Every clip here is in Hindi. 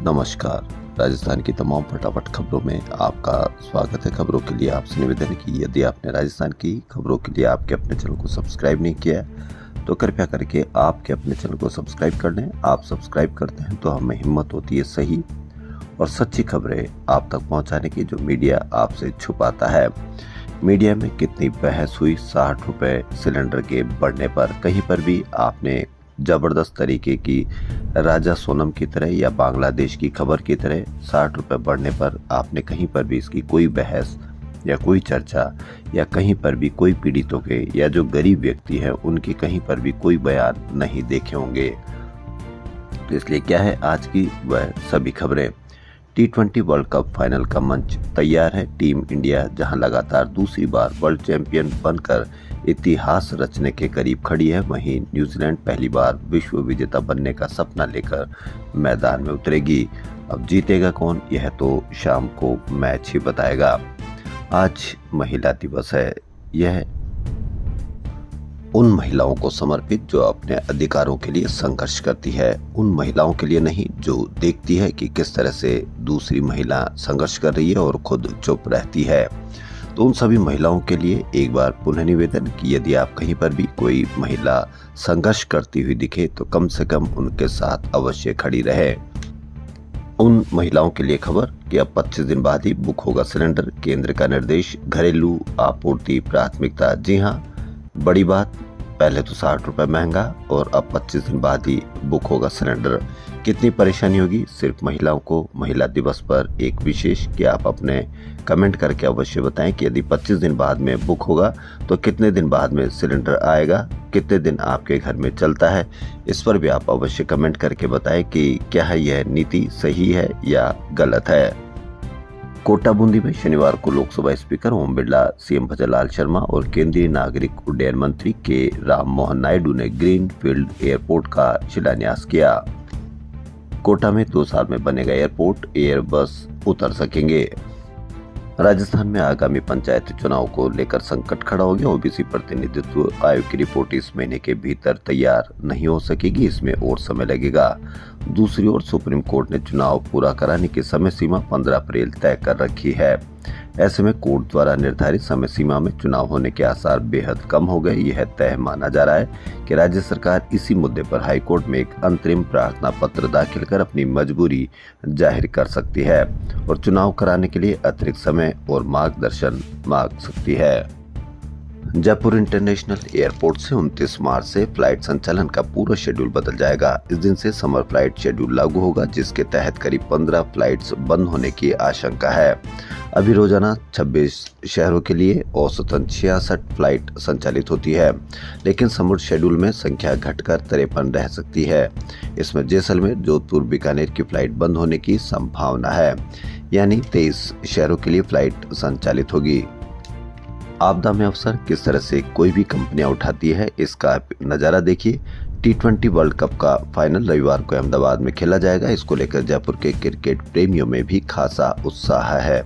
नमस्कार। राजस्थान की तमाम फटाफट खबरों में आपका स्वागत है। खबरों के लिए आपसे निवेदन है कि यदि आपने राजस्थान की खबरों के लिए आपके अपने चैनल को सब्सक्राइब नहीं किया है तो कृपया करके आपके अपने चैनल को सब्सक्राइब कर लें। आप सब्सक्राइब करते हैं तो हमें हिम्मत होती है सही और सच्ची खबरें आप तक पहुंचाने की जो मीडिया आपसे छुपाता है। मीडिया में कितनी बहस हुई 60 रुपए सिलेंडर के बढ़ने पर। कहीं पर भी आपने जबरदस्त तरीके की राजा सोनम की तरह या बांग्लादेश की खबर की तरह 60 रुपए बढ़ने पर आपने कहीं पर भी इसकी कोई बहस या कोई चर्चा या कहीं पर भी कोई पीड़ितों के या जो गरीब व्यक्ति हैं उनके कहीं पर भी कोई बयान नहीं देखे होंगे। तो इसलिए क्या है आज की वह सभी खबरें। T20 वर्ल्ड कप फाइनल का मंच तैयार है। टीम इंडिया जहां लगातार दूसरी बार वर्ल्ड चैंपियन बनकर इतिहास रचने के करीब खड़ी है, वहीं न्यूजीलैंड पहली बार विश्व विजेता बनने का सपना लेकर मैदान में उतरेगी। अब जीतेगा कौन, यह तो शाम को मैच ही बताएगा। आज महिला दिवस है। यह उन महिलाओं को समर्पित जो अपने अधिकारों के लिए संघर्ष करती है, उन महिलाओं के लिए नहीं जो देखती है कि किस तरह से दूसरी महिला संघर्ष कर रही है और खुद चुप रहती है। तो उन सभी महिलाओं के लिए एक बार पुनः निवेदन कि यदि आप कहीं पर भी कोई महिला संघर्ष करती हुई दिखे तो कम से कम उनके साथ अवश्य खड़ी रहे। उन महिलाओं के लिए खबर कि अब 25 दिन बाद ही बुक होगा सिलेंडर। केंद्र का निर्देश, घरेलू आपूर्ति प्राथमिकता। जी हाँ, बड़ी बात, पहले तो 60 रुपए महंगा और अब 25 दिन बाद ही बुक होगा सिलेंडर। कितनी परेशानी होगी सिर्फ महिलाओं को। महिला दिवस पर एक विशेष कि आप अपने कमेंट करके अवश्य बताएं कि यदि 25 दिन बाद में बुक होगा तो कितने दिन बाद में सिलेंडर आएगा, कितने दिन आपके घर में चलता है। इस पर भी आप अवश्य कमेंट करके बताएं कि क्या है यह नीति सही है या गलत है। कोटा बूंदी में शनिवार को लोकसभा स्पीकर ओम बिरला, सीएम भजनलाल शर्मा और केंद्रीय नागरिक उड्डयन मंत्री के राम मोहन नायडू ने ग्रीन फील्ड एयरपोर्ट का शिलान्यास किया। कोटा में 2 साल में बनेगा एयरपोर्ट, एयरबस उतर सकेंगे। राजस्थान में आगामी पंचायती चुनाव को लेकर संकट खड़ा हो गया। ओबीसी प्रतिनिधित्व आयोग की रिपोर्ट इस महीने के भीतर तैयार नहीं हो सकेगी, इसमें और समय लगेगा। दूसरी ओर सुप्रीम कोर्ट ने चुनाव पूरा कराने की समय सीमा 15 अप्रैल तय कर रखी है। ऐसे में कोर्ट द्वारा निर्धारित समय सीमा में चुनाव होने के आसार बेहद कम हो गए। यह तय माना जा रहा है कि राज्य सरकार इसी मुद्दे पर हाईकोर्ट में एक अंतरिम प्रार्थना पत्र दाखिल कर अपनी मजबूरी जाहिर कर सकती है और चुनाव कराने के लिए अतिरिक्त समय और मार्गदर्शन मांग सकती है। जयपुर इंटरनेशनल एयरपोर्ट से 29 मार्च से फ्लाइट संचालन का पूरा शेड्यूल बदल जाएगा। इस दिन से समर फ्लाइट शेड्यूल लागू होगा, जिसके तहत करीब 15 फ्लाइट्स बंद होने की आशंका है। अभी रोजाना 26 शहरों के लिए औसतन 66 फ्लाइट संचालित होती है, लेकिन समुद्र शेड्यूल में संख्या घटकर 53 रह सकती है। इसमें जैसलमेर, जोधपुर, बीकानेर की फ्लाइट बंद होने की संभावना है, यानी 23 शहरों के लिए फ्लाइट संचालित होगी। आपदा में अवसर किस तरह से कोई भी कंपनियां उठाती है, इसका नज़ारा देखिए। T20 वर्ल्ड कप का फाइनल रविवार को अहमदाबाद में खेला जाएगा। इसको लेकर जयपुर के क्रिकेट प्रेमियों में भी खासा उत्साह है।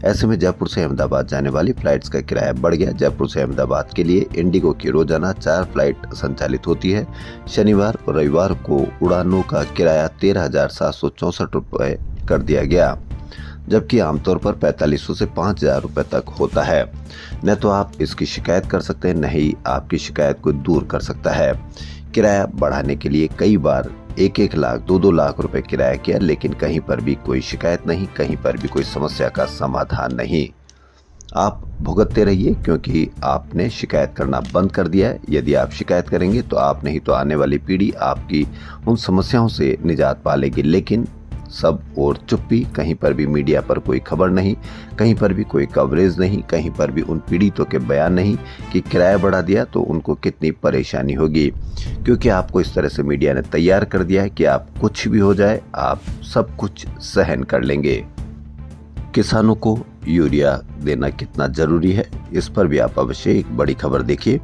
ऐसे में जयपुर से अहमदाबाद जाने वाली फ्लाइट्स का किराया बढ़ गया। जयपुर से अहमदाबाद के लिए इंडिगो की रोजाना 4 फ्लाइट संचालित होती है। शनिवार और रविवार को उड़ानों का किराया 13,764 रुपये कर दिया गया, जबकि आमतौर पर 4500 से 5000 रुपये तक होता है। न तो आप इसकी शिकायत कर सकते हैं, न ही आपकी शिकायत को दूर कर सकता है। किराया बढ़ाने के लिए कई बार 1-1 लाख 2-2 लाख रुपए किराया किया, लेकिन कहीं पर भी कोई शिकायत नहीं, कहीं पर भी कोई समस्या का समाधान नहीं। आप भुगतते रहिए क्योंकि आपने शिकायत करना बंद कर दिया है। यदि आप शिकायत करेंगे तो आप नहीं तो आने वाली पीढ़ी आपकी उन समस्याओं से निजात पा लेगी। लेकिन सब और चुप्पी, कहीं पर भी मीडिया पर कोई खबर नहीं, कहीं पर भी कोई कवरेज नहीं, कहीं पर भी उन पीड़ितों के बयान नहीं कि किराया बढ़ा दिया तो उनको कितनी परेशानी होगी, क्योंकि आपको इस तरह से मीडिया ने तैयार कर दिया है कि आप कुछ भी हो जाए आप सब कुछ सहन कर लेंगे। किसानों को यूरिया देना कितना जरूरी है, इस पर भी आप अवश्य एक बड़ी खबर देखिए।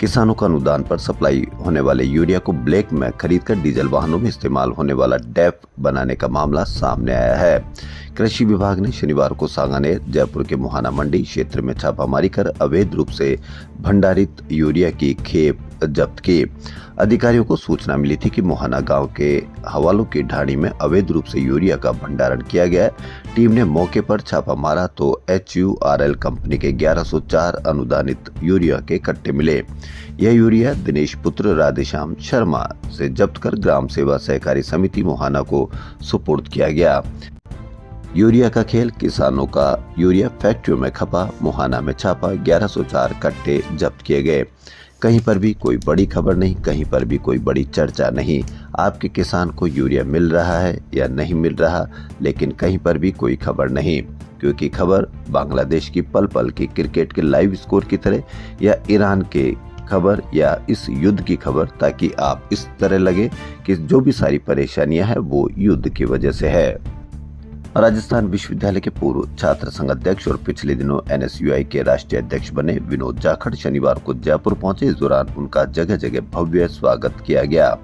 किसानों को अनुदान पर सप्लाई होने वाले यूरिया को ब्लैक में खरीदकर डीजल वाहनों में इस्तेमाल होने वाला डैप बनाने का मामला सामने आया है। कृषि विभाग ने शनिवार को सांगानेर, जयपुर के मुहाना मंडी क्षेत्र में छापामारी कर अवैध रूप से भंडारित यूरिया की खेप जब्त की। अधिकारियों को सूचना मिली थी कि मोहाना गांव के हवालों की ढाणी में अवैध रूप से यूरिया का भंडारण किया गया है। टीम ने मौके पर छापा मारा तो HURL कंपनी के 1104 अनुदानित यूरिया के कट्टे मिले। यह यूरिया दिनेश पुत्र राधेश्याम शर्मा से जब्त कर ग्राम सेवा सहकारी समिति मोहाना को सुपुर्द किया गया। यूरिया का खेल किसानों का यूरिया फैक्ट्रियों में खपा, मोहाना में छापा, 1104 कट्टे जब्त किए गए। कहीं पर भी कोई बड़ी खबर नहीं, कहीं पर भी कोई बड़ी चर्चा नहीं। आपके किसान को यूरिया मिल रहा है या नहीं मिल रहा, लेकिन कहीं पर भी कोई खबर नहीं, क्योंकि खबर बांग्लादेश की पल पल की क्रिकेट के लाइव स्कोर की तरह या ईरान के खबर या इस युद्ध की खबर, ताकि आप इस तरह लगे कि जो भी सारी परेशानियां हैं वो युद्ध की वजह से है। राजस्थान विश्वविद्यालय के पूर्व छात्र संघ अध्यक्ष और पिछले दिनों NSUI के राष्ट्रीय अध्यक्ष बने विनोद जाखड़ शनिवार को जयपुर पहुंचे। इस दौरान उनका जगह जगह भव्य स्वागत किया गया।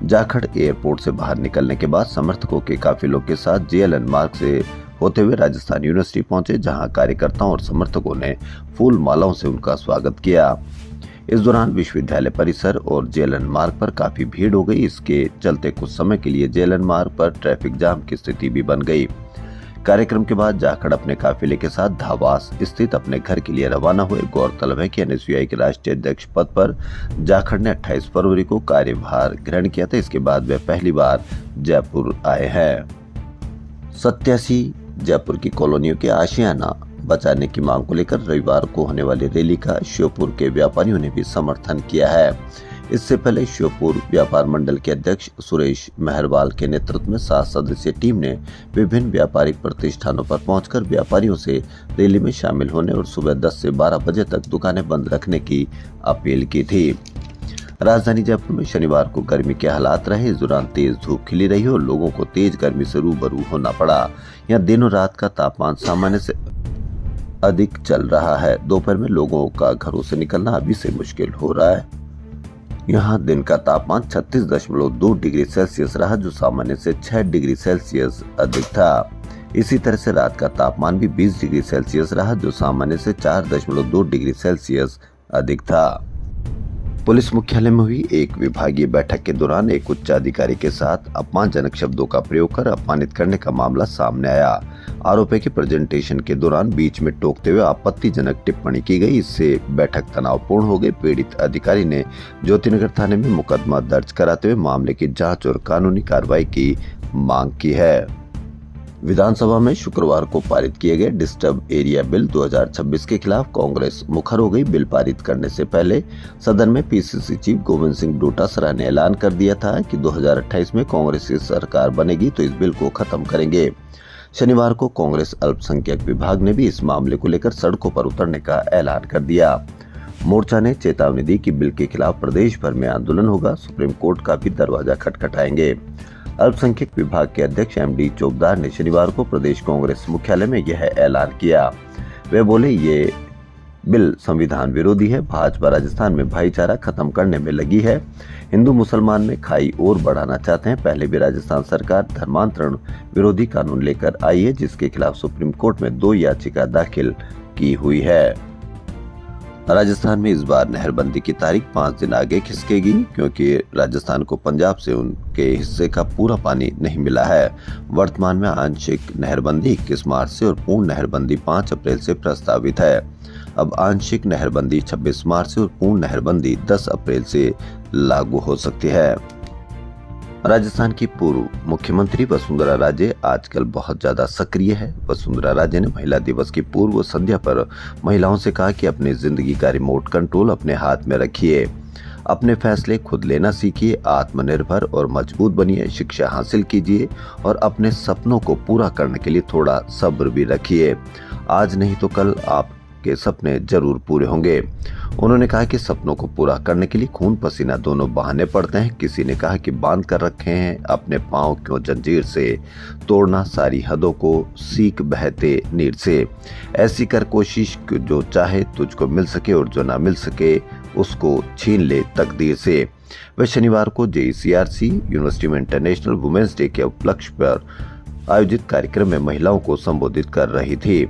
जाखड़ एयरपोर्ट से बाहर निकलने के बाद समर्थकों के काफिलों के साथ JLN मार्ग से होते हुए राजस्थान यूनिवर्सिटी पहुंचे, जहां कार्यकर्ताओं और समर्थकों ने फूल मालाओं से उनका स्वागत किया। इस दौरान विश्वविद्यालय परिसर और JLN मार्ग पर काफी भीड़ हो गई। इसके चलते कुछ समय के लिए JLN मार्ग पर ट्रैफिक जाम की स्थिति भी बन गई। कार्यक्रम के बाद जाखड़ अपने काफिले के साथ धावास स्थित अपने घर के लिए रवाना हुए। गौरतलब है कि NSUI के राष्ट्रीय अध्यक्ष पद पर जाखड़ ने 28 फरवरी को कार्यभार ग्रहण किया था। इसके बाद वे पहली बार जयपुर आए हैं। 87 जयपुर की कॉलोनियों के आशियाना बचाने की मांग को लेकर रविवार को होने वाली रैली का श्योपुर के व्यापारियों ने भी समर्थन किया है। इससे पहले श्योपुर व्यापार मंडल के अध्यक्ष सुरेश मेहरवाल के नेतृत्व में 7 सदस्यीय टीम ने विभिन्न व्यापारिक प्रतिष्ठानों पर पहुंचकर व्यापारियों से रैली में शामिल होने और सुबह 10 से 12 बजे तक दुकानें बंद रखने की अपील की थी। राजधानी जयपुर में शनिवार को गर्मी के हालात रहे। इस दौरान तेज धूप खिली रही और लोगों को तेज गर्मी से रूबरू होना पड़ा। यहाँ दिनों रात का तापमान सामान्य से अधिक चल रहा है। दोपहर में लोगों का घरों से निकलना अभी से मुश्किल हो रहा है। यहाँ दिन का तापमान 36.2 डिग्री सेल्सियस रहा, जो सामान्य से 6 डिग्री सेल्सियस अधिक था। इसी तरह से रात का तापमान भी 20 डिग्री सेल्सियस रहा, जो सामान्य से 4.2 डिग्री सेल्सियस अधिक था। पुलिस मुख्यालय में हुई एक विभागीय बैठक के दौरान एक उच्च अधिकारी के साथ अपमानजनक शब्दों का प्रयोग कर अपमानित करने का मामला सामने आया। आरोप है कि प्रेजेंटेशन के दौरान बीच में टोकते हुए आपत्तिजनक टिप्पणी की गई। इससे बैठक तनावपूर्ण हो गई। पीड़ित अधिकारी ने ज्योतिनगर थाने में मुकदमा दर्ज कराते हुए मामले की जांच और कानूनी कार्रवाई की मांग की है। विधानसभा में शुक्रवार को पारित किए गए डिस्टर्ब एरिया बिल 2026 के खिलाफ कांग्रेस मुखर हो गई। बिल पारित करने से पहले सदन में PCC चीफ गोविंद सिंह डोटासरा ने ऐलान कर दिया था कि 2028 में कांग्रेस की सरकार बनेगी तो इस बिल को खत्म करेंगे। शनिवार को कांग्रेस अल्पसंख्यक विभाग ने भी इस मामले को लेकर सड़कों पर उतरने का ऐलान कर दिया। मोर्चा ने चेतावनी दी कि बिल के खिलाफ प्रदेश भर में आंदोलन होगा। सुप्रीम कोर्ट का भी दरवाजा खटखटाएंगे। अल्पसंख्यक विभाग के अध्यक्ष MD चौकदार ने शनिवार को प्रदेश कांग्रेस मुख्यालय में यह ऐलान किया। वे बोले, ये बिल संविधान विरोधी है। भाजपा राजस्थान में भाईचारा खत्म करने में लगी है। हिंदू मुसलमान में खाई और बढ़ाना चाहते हैं। पहले भी राजस्थान सरकार धर्मांतरण विरोधी कानून लेकर आई है, जिसके खिलाफ सुप्रीम कोर्ट में 2 याचिका दाखिल की हुई है। राजस्थान में इस बार नहरबंदी की तारीख 5 दिन आगे खिसकेगी, क्योंकि राजस्थान को पंजाब से उनके हिस्से का पूरा पानी नहीं मिला है। वर्तमान में आंशिक नहरबंदी 21 मार्च से और पूर्ण नहरबंदी 5 अप्रैल से प्रस्तावित है। अब आंशिक नहरबंदी 26 मार्च से और पूर्ण नहरबंदी 10 अप्रैल से लागू हो सकती है। राजस्थान की पूर्व मुख्यमंत्री वसुंधरा राजे आजकल बहुत ज्यादा सक्रिय है। वसुंधरा राजे ने महिला दिवस की पूर्व संध्या पर महिलाओं से कहा कि अपनी जिंदगी का रिमोट कंट्रोल अपने हाथ में रखिए, अपने फैसले खुद लेना सीखिए, आत्मनिर्भर और मजबूत बनिए, शिक्षा हासिल कीजिए और अपने सपनों को पूरा करने के लिए थोड़ा सब्र भी रखिए। आज नहीं तो कल आपके सपने जरूर पूरे होंगे। उन्होंने कहा कि सपनों को पूरा करने के लिए खून पसीना दोनों बहाने पड़ते हैं। किसी ने कहा कि बांध कर रखे हैं अपने पांव क्यों जंजीर से, तोड़ना सारी हदों को सीख बहते नीर से। ऐसी कर कोशिश जो चाहे तुझको मिल सके और जो ना मिल सके उसको छीन ले तकदीर से। वह शनिवार को JCRC यूनिवर्सिटी में इंटरनेशनल वुमेन्स डे के उपलक्ष्य पर आयोजित कार्यक्रम में महिलाओं को संबोधित कर रही थी।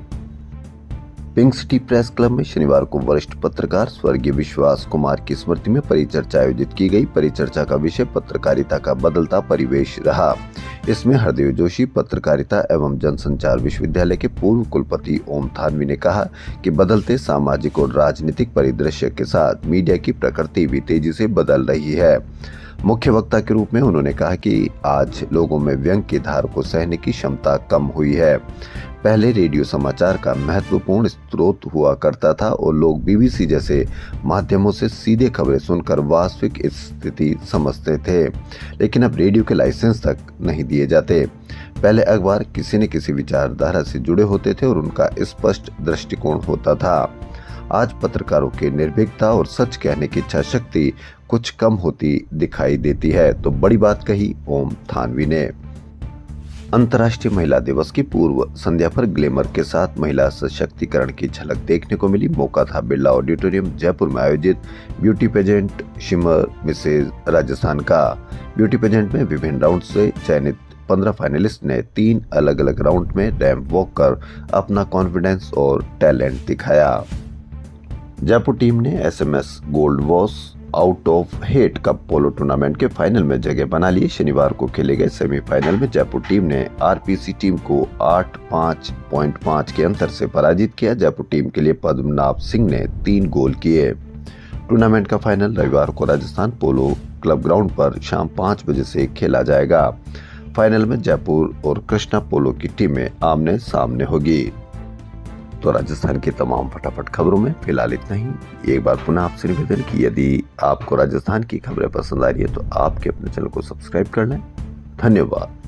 पिंक सिटी प्रेस क्लब में शनिवार को वरिष्ठ पत्रकार स्वर्गीय विश्वास कुमार की स्मृति में परिचर्चा आयोजित की गई। परिचर्चा का विषय पत्रकारिता का बदलता परिवेश रहा। इसमें हरदेव जोशी पत्रकारिता एवं जनसंचार विश्वविद्यालय के पूर्व कुलपति ओम थानवी ने कहा कि बदलते सामाजिक और राजनीतिक परिदृश्य के साथ मीडिया की प्रकृति भी तेजी से बदल रही है। मुख्य वक्ता के रूप में उन्होंने कहा कि आज लोगों में व्यंग की धार को सहने की क्षमता कम हुई है। पहले रेडियो समाचार का महत्वपूर्ण स्रोत हुआ करता था और लोग बीबीसी जैसे माध्यमों से सीधे खबरें सुनकर वास्तविक स्थिति समझते थे, लेकिन अब रेडियो के लाइसेंस तक नहीं दिए जाते। पहले अखबार किसी न किसी विचारधारा से जुड़े होते थे और उनका स्पष्ट दृष्टिकोण होता था। आज पत्रकारों की निर्भीकता और सच कहने की इच्छा शक्ति कुछ कम होती दिखाई देती है, तो बड़ी बात कही ओम थानवी ने। अंतर्राष्ट्रीय महिला दिवस की पूर्व संध्या पर ग्लैमर के साथ महिला सशक्तिकरण की झलक देखने को मिली। मौका था बिरला ऑडिटोरियम जयपुर में आयोजित beauty pageant shimmer Mrs Rajasthan का। ब्यूटी पेजेंट में विभिन्न राउंड से चयनित 15 फाइनलिस्ट ने 3 अलग अलग राउंड में रैंप वॉक कर अपना कॉन्फिडेंस और टैलेंट दिखाया। जयपुर टीम ने SMS gold wash out of hate cup polo tournament के फाइनल में जगह बना ली। शनिवार को खेले गए सेमीफाइनल में जयपुर टीम ने RPC टीम को 8-5.5 के अंतर से पराजित किया। जयपुर टीम के लिए पद्मनाभ सिंह ने 3 गोल किए। टूर्नामेंट का फाइनल रविवार को राजस्थान पोलो क्लब ग्राउंड पर शाम 5 बजे से खेला जाएगा। फाइनल में जयपुर और कृष्णा पोलो की टीमें आमने सामने होगी। तो राजस्थान की तमाम फटाफट खबरों में फिलहाल इतना ही। एक बार पुनः आपसे निवेदन कि यदि आपको राजस्थान की खबरें पसंद आ रही है तो आपके अपने चैनल को सब्सक्राइब कर लें। धन्यवाद।